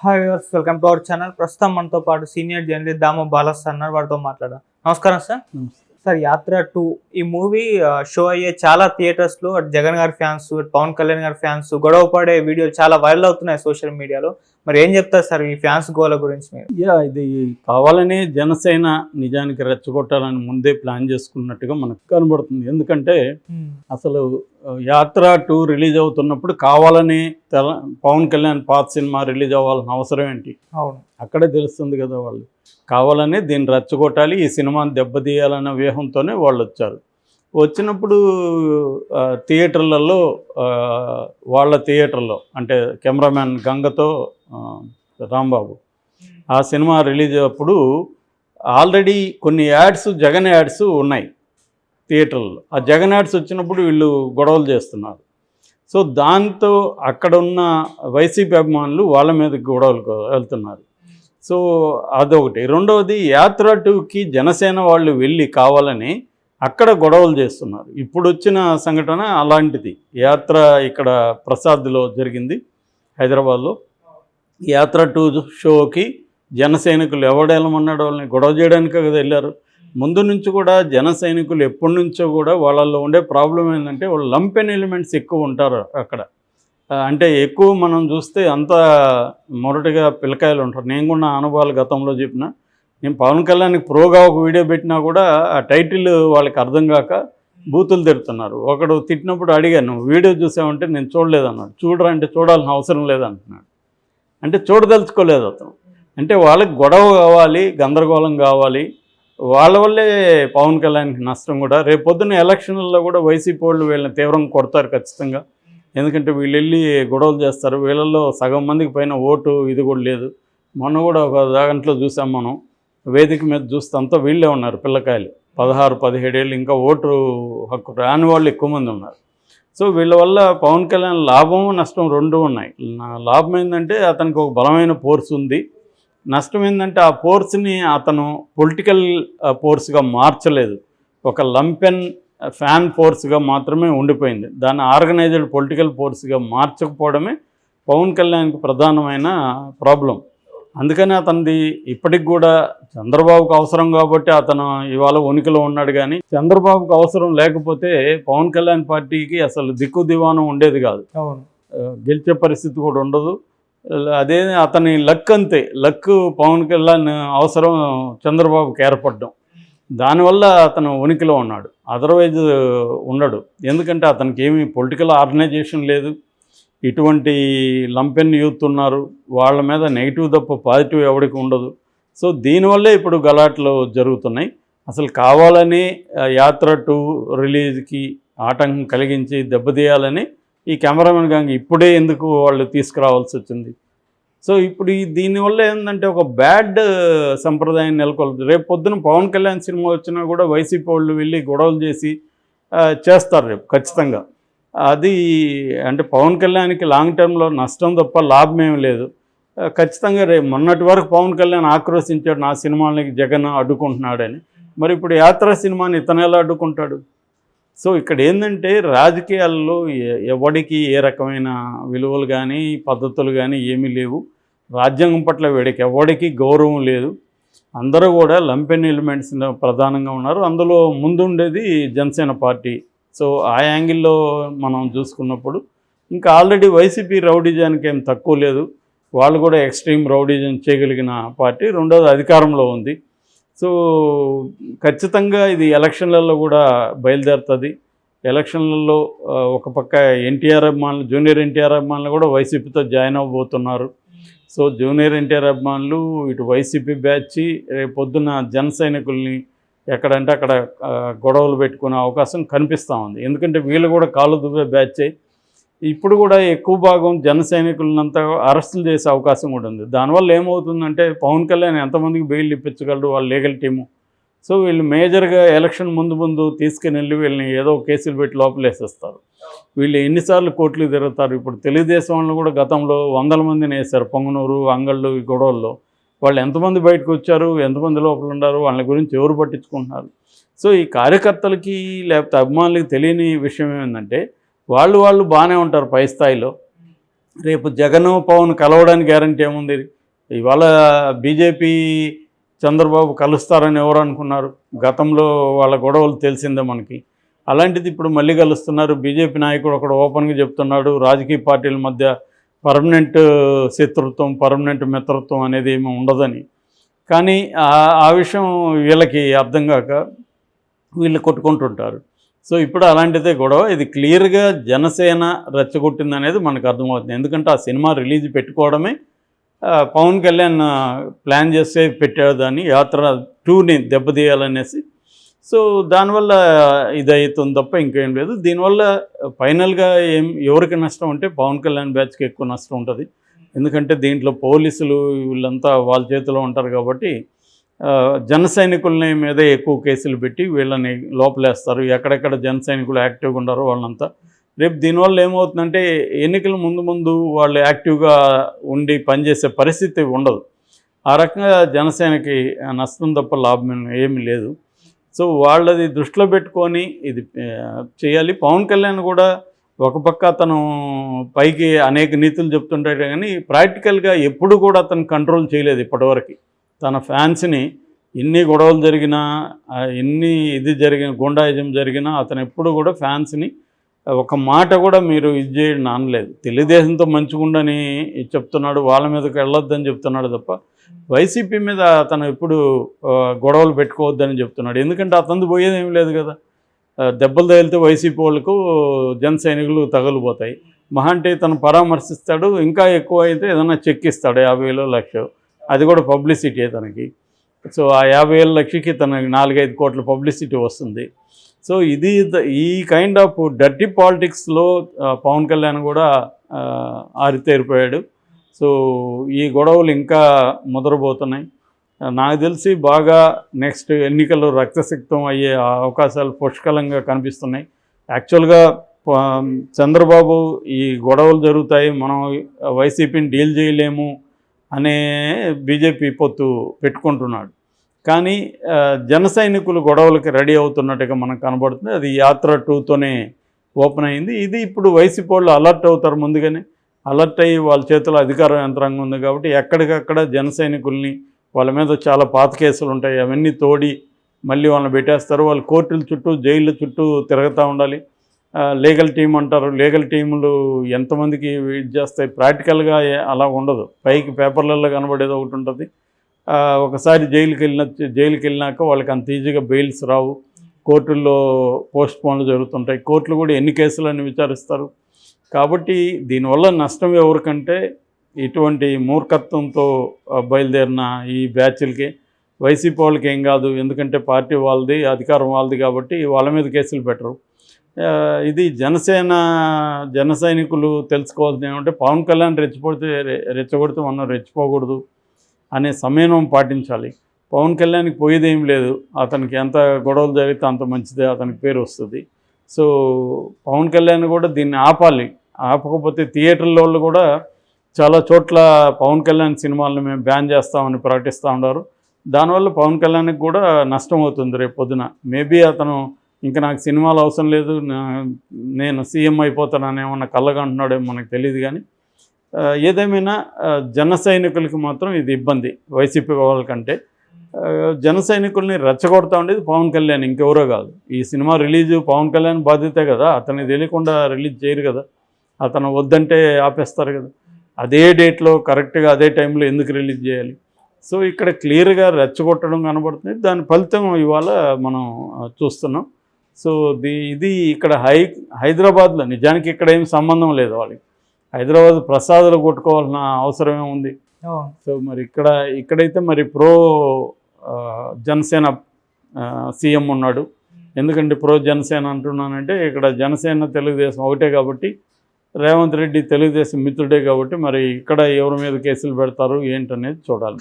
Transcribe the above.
Hi viewers, welcome to our channel. ప్రస్తుతం మనతో పాటు సీనియర్ జర్నలిస్ట్ దాము బాలస్ అన్నారు, వారితో మాట్లాడదాం. నమస్కారం సార్. సార్, యాత్ర 2 ఈ మూవీ షో అయ్యే చాలా థియేటర్స్లో అటు జగన్ గారి ఫ్యాన్స్, పవన్ కళ్యాణ్ గారి ఫ్యాన్స్ గొడవ పడే వీడియోలు చాలా వైరల్ అవుతున్నాయి సోషల్ మీడియాలో. మరి ఏం చెప్తారు సార్ ఈ ఫ్యాన్స్ గోల గురించి మీరు? ఇది కావాలని జనసేన నిజానికి రెచ్చగొట్టాలని ముందే ప్లాన్ చేసుకున్నట్టుగా మనకు కనబడుతుంది. ఎందుకంటే అసలు యాత్ర 2 రిలీజ్ అవుతున్నప్పుడు కావాలని పవన్ కళ్యాణ్ పాత సినిమా రిలీజ్ అవ్వాల్సిన అవసరం ఏంటి? అవును, అక్కడే తెలుస్తుంది కదా. వాళ్ళు కావాలని దీన్ని రెచ్చగొట్టాలి, ఈ సినిమాని దెబ్బతీయాలన్న వ్యూహంతోనే వాళ్ళు వచ్చారు. వచ్చినప్పుడు థియేటర్లలో వాళ్ళ థియేటర్లో అంటే కెమెరామ్యాన్ గంగతో రాంబాబు ఆ సినిమా రిలీజ్ అప్పుడు ఆల్రెడీ కొన్ని యాడ్స్, జగన్ యాడ్స్ ఉన్నాయి థియేటర్లో. ఆ జగన్ యాడ్స్ వచ్చినప్పుడు వీళ్ళు గొడవలు చేస్తున్నారు. సో దాంతో అక్కడ ఉన్న వైసీపీ అభిమానులు వాళ్ళ మీద గొడవలకు వెళ్తున్నారు. సో అదొకటి. రెండవది, యాత్ర 2కి జనసేన వాళ్ళు వెళ్ళి కావాలని అక్కడ గొడవలు చేస్తున్నారు. ఇప్పుడు వచ్చిన సంఘటన అలాంటిది. యాత్ర ఇక్కడ ప్రసాద్లో జరిగింది, హైదరాబాద్లో. యాత్ర 2 షోకి జన సైనికులు ఎవడేళ్ళమన్నాడు, వాళ్ళని గొడవ చేయడానికే కదా వెళ్ళారు. ముందు నుంచి కూడా జన సైనికులు ఎప్పటి నుంచో కూడా వాళ్ళల్లో ఉండే ప్రాబ్లం ఏంటంటే వాళ్ళు లంపెన్ ఎలిమెంట్స్ ఎక్కువ ఉంటారు అక్కడ. అంటే ఎక్కువ మనం చూస్తే అంత మొరటిగా పిల్లకాయలు ఉంటారు. నేను కూడా నా అనుభవాలు గతంలో చెప్పిన. నేను పవన్ కళ్యాణ్కి ప్రోగా ఒక వీడియో పెట్టినా కూడా ఆ టైటిల్ వాళ్ళకి అర్థం కాక బూతులు తిడుతున్నారు. ఒకడు తిట్టినప్పుడు అడిగాను, వీడియో చూసామంటే నేను చూడలేదన్నాడు. చూడరా అంటే చూడాల్సిన అవసరం లేదంటున్నాడు. అంటే చూడదలుచుకోలేదు అతను. అంటే వాళ్ళకి గొడవ కావాలి, గందరగోళం కావాలి. వాళ్ళ వల్లే పవన్ కళ్యాణ్కి నష్టం కూడా. రేపు పొద్దున్న ఎలక్షన్లలో కూడా వైసీపీ వాళ్ళు వీళ్ళని తీవ్రంగా కొడతారు ఖచ్చితంగా. ఎందుకంటే వీళ్ళు వెళ్ళి గొడవలు చేస్తారు. వీళ్ళల్లో సగం మందికి పైన ఓటు ఇది కూడా లేదు. మొన్న కూడా ఒక దాంట్లో చూసాం మనం, వేదిక మీద చూస్తే అంతా వీళ్ళే ఉన్నారు పిల్లకాయలు, 16-17 ఏళ్ళు, ఇంకా ఓటు హక్కు రాని వాళ్ళు ఎక్కువ మంది ఉన్నారు. సో వీళ్ళ వల్ల పవన్ కళ్యాణ్ లాభం నష్టం రెండూ ఉన్నాయి. లాభం ఏంటంటే అతనికి ఒక బలమైన ఫోర్స్ ఉంది. నష్టం ఏంటంటే ఆ ఫోర్స్ని అతను పొలిటికల్ ఫోర్స్గా మార్చలేదు, ఒక లంపెన్ ఫ్యాన్ ఫోర్స్గా మాత్రమే ఉండిపోయింది. దాన్ని ఆర్గనైజ్డ్ పొలిటికల్ ఫోర్స్గా మార్చకపోవడమే పవన్ కళ్యాణ్కి ప్రధానమైన ప్రాబ్లం. అందుకని అతనిది ఇప్పటికి కూడా చంద్రబాబుకు అవసరం కాబట్టి అతను ఇవాళ ఉనికిలో ఉన్నాడు. కానీ చంద్రబాబుకు అవసరం లేకపోతే పవన్ కళ్యాణ్ పార్టీకి అసలు దిక్కు దివానం ఉండేది కాదు, గెలిచే పరిస్థితి కూడా ఉండదు. అదే అతని లక్, అంతే లక్. పవన్ కళ్యాణ్ అవసరం చంద్రబాబుకి ఏర్పడడం, దానివల్ల అతను ఉనికిలో ఉన్నాడు. అదర్వైజ్ ఉండడు. ఎందుకంటే అతనికి ఏమీ పొలిటికల్ ఆర్గనైజేషన్ లేదు. ఇటువంటి లంపెన్ యూత్ ఉన్నారు, వాళ్ళ మీద నెగిటివ్ తప్ప పాజిటివ్ ఎవరికి ఉండదు. సో దీనివల్లే ఇప్పుడు గలాట్లు జరుగుతున్నాయి. అసలు కావాలని యాత్ర 2 రిలీజ్కి ఆటంకం కలిగించి దెబ్బతీయాలని ఈ కెమెరామెన్ గాంగ్ ఇప్పుడే ఎందుకు వాళ్ళు తీసుకురావాల్సి వచ్చింది? సో ఇప్పుడు దీనివల్ల ఏంటంటే ఒక బ్యాడ్ సంప్రదాయం నెలకొల్పుతుంది. రేపు పొద్దున పవన్ కళ్యాణ్ సినిమా వచ్చినా కూడా వైసీపీ వాళ్ళు వెళ్ళి గొడవలు చేసి చేస్తారు రేపు ఖచ్చితంగా. అది అంటే పవన్ కళ్యాణ్కి లాంగ్ టర్మ్లో నష్టం తప్ప లాభం ఏమి లేదు. ఖచ్చితంగా రేపు మొన్నటి వరకు పవన్ కళ్యాణ్ ఆక్రోశించాడు, నా సినిమాలకి జగన్ అడ్డుకుంటున్నాడని. మరి ఇప్పుడు యాత్ర సినిమాని ఇతను ఎలా అడ్డుకుంటాడు? సో ఇక్కడ ఏంటంటే రాజకీయాల్లో ఎవడికి ఏ రకమైన విలువలు కానీ పద్ధతులు కానీ ఏమీ లేవు. రాజ్యాంగం పట్ల వీడికి ఎవడికి గౌరవం లేదు. అందరూ కూడా లంపెన్ ఎలిమెంట్స్ ప్రధానంగా ఉన్నారు. అందులో ముందుండేది జనసేన పార్టీ. సో ఆ యాంగిల్లో మనం చూసుకున్నప్పుడు ఇంకా ఆల్రెడీ వైసీపీ రౌడీజానికి ఏం తక్కువ లేదు. వాళ్ళు కూడా ఎక్స్ట్రీమ్ రౌడీజం చేయగలిగిన పార్టీ. రెండోది అధికారంలో ఉంది. సో ఖచ్చితంగా ఇది ఎలక్షన్లలో కూడా బయలుదేరుతుంది. ఎలక్షన్లలో ఒక పక్క ఎన్టీఆర్ అభిమానులు, జూనియర్ ఎన్టీఆర్ అభిమానులు కూడా వైసీపీతో జాయిన్ అవ్వబోతున్నారు. సో జూనియర్ ఎన్టీఆర్ అభిమానులు ఇటు వైసీపీ బ్యాచ్ రేపు పొద్దున్న జన సైనికుల్ని ఎక్కడంటే అక్కడ గొడవలు పెట్టుకునే అవకాశం కనిపిస్తూ ఉంది. ఎందుకంటే వీళ్ళు కూడా కాళ్ళు దువ్వే బ్యాచ్. ఇప్పుడు కూడా ఎక్కువ భాగం జన సైనికులంతా అరెస్టులు చేసే అవకాశం కూడా ఉంది. దానివల్ల ఏమవుతుందంటే పవన్ కళ్యాణ్ ఎంతమందికి బెయిల్ ఇప్పించగలరు వాళ్ళ లీగల్ టీము. సో వీళ్ళు మేజర్గా ఎలక్షన్ ముందు తీసుకుని వెళ్ళి వీళ్ళని ఏదో కేసులు పెట్టి లోపలేసేస్తారు. వీళ్ళు ఎన్నిసార్లు కోర్టులు తిరుగుతారు. ఇప్పుడు తెలుగుదేశం వాళ్ళు కూడా గతంలో 100 మందిని వేశారు పొంగనూరు, అంగళ్ళు, ఈ గొడవల్లో. వాళ్ళు ఎంతమంది బయటకు వచ్చారు, ఎంతమంది లోపల ఉన్నారు, వాళ్ళ గురించి ఎవరు పట్టించుకుంటున్నారు? సో ఈ కార్యకర్తలకి లేకపోతే అభిమానులకి తెలియని విషయం ఏంటంటే వాళ్ళు బాగానే ఉంటారు పై స్థాయిలో. రేపు జగన్ పవన్ కలవడానికి గ్యారంటీ ఏముంది? ఇవాళ బీజేపీ చంద్రబాబు కలుస్తారని ఎవరు అనుకున్నారు? గతంలో వాళ్ళ గొడవలు తెలిసిందే మనకి. అలాంటిది ఇప్పుడు మళ్ళీ కలుస్తున్నారు. బీజేపీ నాయకుడు ఒకడు ఓపెన్గా చెప్తున్నాడు, రాజకీయ పార్టీల మధ్య పర్మనెంట్ శత్రుత్వం, పర్మనెంట్ మిత్రత్వం అనేది ఏమీ ఉండదని. కానీ ఆ విషయం వీళ్ళకి అర్థం కాక వీళ్ళు కొట్టుకుంటుంటారు. సో ఇప్పుడు అలాంటిదే గొడవ. ఇది క్లియర్గా జనసేన రెచ్చగొట్టింది అనేది మనకు అర్థమవుతుంది. ఎందుకంటే ఆ సినిమా రిలీజ్ పెట్టుకోవడమే పవన్ కళ్యాణ్ ప్లాన్ చేస్తే పెట్టాడు దాన్ని, యాత్ర 2ని దెబ్బతీయాలనేసి. సో దానివల్ల ఇది అవుతుంది తప్ప ఇంకేం లేదు. దీనివల్ల ఫైనల్గా ఎవరికి నష్టం అంటే పవన్ కళ్యాణ్ బ్యాచ్కి ఎక్కువ నష్టం ఉంటుంది. ఎందుకంటే దీంట్లో పోలీసులు వీళ్ళంతా వాళ్ళ చేతిలో ఉంటారు కాబట్టి జన సైనికులని మీదే ఎక్కువ కేసులు పెట్టి వీళ్ళని లోపలేస్తారు. ఎక్కడెక్కడ జన సైనికులు యాక్టివ్గా ఉన్నారో వాళ్ళంతా. రేపు దీనివల్ల ఏమవుతుందంటే ఎన్నికల ముందు వాళ్ళు యాక్టివ్గా ఉండి పనిచేసే పరిస్థితి ఉండదు. ఆ రకంగా జనసేనకి నష్టం తప్ప లాభం ఏమీ లేదు. సో వాళ్ళది దృష్టిలో పెట్టుకొని ఇది చేయాలి. పవన్ కళ్యాణ్ కూడా ఒక పక్క అతను పైకి అనేక నీతులు చెప్తుంటాడు కానీ ప్రాక్టికల్గా ఎప్పుడు కూడా అతను కంట్రోల్ చేయలేదు ఇప్పటివరకు. తన ఫ్యాన్స్ని ఎన్ని గొడవలు జరిగినా, ఎన్ని జరిగిన గుండాయిజం జరిగినా అతను ఎప్పుడు కూడా ఫ్యాన్స్ని ఒక మాట కూడా మీరు ఇది చేయడం అనలేదు. తెలుగుదేశంతో మంచిగుండని చెప్తున్నాడు, వాళ్ళ మీదకి వెళ్ళొద్దని చెప్తున్నాడు తప్ప వైసీపీ మీద అతను ఎప్పుడు గొడవలు పెట్టుకోవద్దని చెప్తున్నాడు. ఎందుకంటే అతను పోయేది ఏమి లేదు కదా. దెబ్బలు తగిలితే వైసీపీ వాళ్ళకు జన సైనికులు తగలిపోతాయి. మహా అంటే తను పరామర్శిస్తాడు, ఇంకా ఎక్కువ అయితే ఏదైనా చెక్ ఇస్తాడు 50,000 1,00,000. అది కూడా పబ్లిసిటీ తనకి. సో ఆ 50,000 1,00,000కి తనకి 4-5 కోట్ల పబ్లిసిటీ వస్తుంది. సో ఇది ఈ కైండ్ ఆఫ్ డర్టీ పాలిటిక్స్లో పవన్ కళ్యాణ్ కూడా ఆరితేరిపోయాడు. సో ఈ గొడవలు ఇంకా ముదరబోతున్నాయి. నాకు తెలిసి బాగా నెక్స్ట్ ఎన్నికల్లో రక్తసిక్తం అయ్యే అవకాశాలు పుష్కలంగా కనిపిస్తున్నాయి. యాక్చువల్గా చంద్రబాబు ఈ గొడవలు జరుగుతాయి, మనం వైసీపీని డీల్ చేయలేము అనే బీజేపీ పొత్తు పెట్టుకుంటున్నాడు. కానీ జన సైనికులు గొడవలకి రెడీ అవుతున్నట్టుగా మనకు కనబడుతుంది. అది యాత్ర 2తోనే ఓపెన్ అయింది. ఇది ఇప్పుడు వైసీపీ వాళ్ళు అలర్ట్ అవుతారు, ముందుగానే అలర్ట్ అయ్యి వాళ్ళ చేతిలో అధికార యంత్రాంగం ఉంది కాబట్టి ఎక్కడికక్కడ జన సైనికుల్ని, వాళ్ళ మీద చాలా పాత కేసులు ఉంటాయి, అవన్నీ తోడి మళ్ళీ వాళ్ళని పెట్టేస్తారు. వాళ్ళు కోర్టుల చుట్టూ, జైళ్ళ చుట్టూ తిరుగుతూ ఉండాలి. లీగల్ టీం అంటారు, లీగల్ టీములు ఎంతమందికి ఇది చేస్తాయి? ప్రాక్టికల్గా అలా ఉండదు. పైకి పేపర్లలో కనబడేది ఒకటి ఉంటుంది. ఒకసారి జైలుకి వెళ్ళినాక వాళ్ళకి అంత ఈజీగా బెయిల్స్ రావు. కోర్టుల్లో పోస్ట్ పోన్లు జరుగుతుంటాయి. కోర్టులు కూడా ఎన్ని కేసులని విచారిస్తారు. కాబట్టి దీనివల్ల నష్టం ఎవరికంటే ఇటువంటి మూర్ఖత్వంతో బయలుదేరిన ఈ బ్యాచ్లకి, వైసీపీ వాళ్ళకి ఏం కాదు. ఎందుకంటే పార్టీ వాళ్ళది, అధికారం వాళ్ళది కాబట్టి వాళ్ళ మీద కేసులు పెట్టరు. ఇది జన సైనికులు తెలుసుకోవాల్సింది ఏమంటే పవన్ కళ్యాణ్ రెచ్చగొడితే మనం రెచ్చిపోకూడదు అనే సమయం పాటించాలి. పవన్ కళ్యాణ్కి పోయేదేం లేదు. అతనికి ఎంత గొడవలు జరిగితే అంత మంచిదే, అతనికి పేరు వస్తుంది. సో పవన్ కళ్యాణ్ కూడా దీన్ని ఆపాలి. ఆపకపోతే థియేటర్ల వాళ్ళు కూడా చాలా చోట్ల పవన్ కళ్యాణ్ సినిమాలను మేము బ్యాన్ చేస్తామని ప్రకటిస్తూ ఉన్నారు. దానివల్ల పవన్ కళ్యాణ్కి కూడా నష్టం అవుతుంది రేపు పొద్దున. మేబీ అతను ఇంకా నాకు సినిమాలు అవసరం లేదు, నేను సీఎం అయిపోతానని ఏమన్నా కళ్ళగా అంటున్నాడేమో మనకు తెలియదు. కానీ ఏదేమైనా జన సైనికులకి మాత్రం ఇది ఇబ్బంది. వైసీపీ వాళ్ళకంటే జన సైనికుల్ని రెచ్చగొడతా ఉండేది పవన్ కళ్యాణ్, ఇంకెవరో కాదు. ఈ సినిమా రిలీజు పవన్ కళ్యాణ్ బాధ్యతే కదా. అతనికి తెలియకుండా రిలీజ్ చేయరు కదా. అతను వద్దంటే ఆపేస్తారు కదా. అదే డేట్లో కరెక్ట్గా అదే టైంలో ఎందుకు రిలీజ్ చేయాలి? సో ఇక్కడ క్లియర్గా రెచ్చగొట్టడం కనబడుతుంది. దాని ఫలితం ఇవాళ మనం చూస్తున్నాం. సో ఇది ఇక్కడ హైదరాబాద్లో నిజానికి ఇక్కడ ఏం సంబంధం లేదు వాళ్ళకి. హైదరాబాద్ ప్రసాదాలు కొట్టుకోవాల్సిన అవసరం ఏముంది? సో మరి ఇక్కడైతే మరి జనసేన సీఎం ఉన్నాడు. ఎందుకంటే జనసేన అంటున్నానంటే ఇక్కడ జనసేన తెలుగుదేశం ఒకటే కాబట్టి, రేవంత్ రెడ్డి తెలుగుదేశం మిత్రుడే కాబట్టి మరి ఇక్కడ ఎవరి మీద కేసులు పెడతారు ఏంటనేది చూడాలి.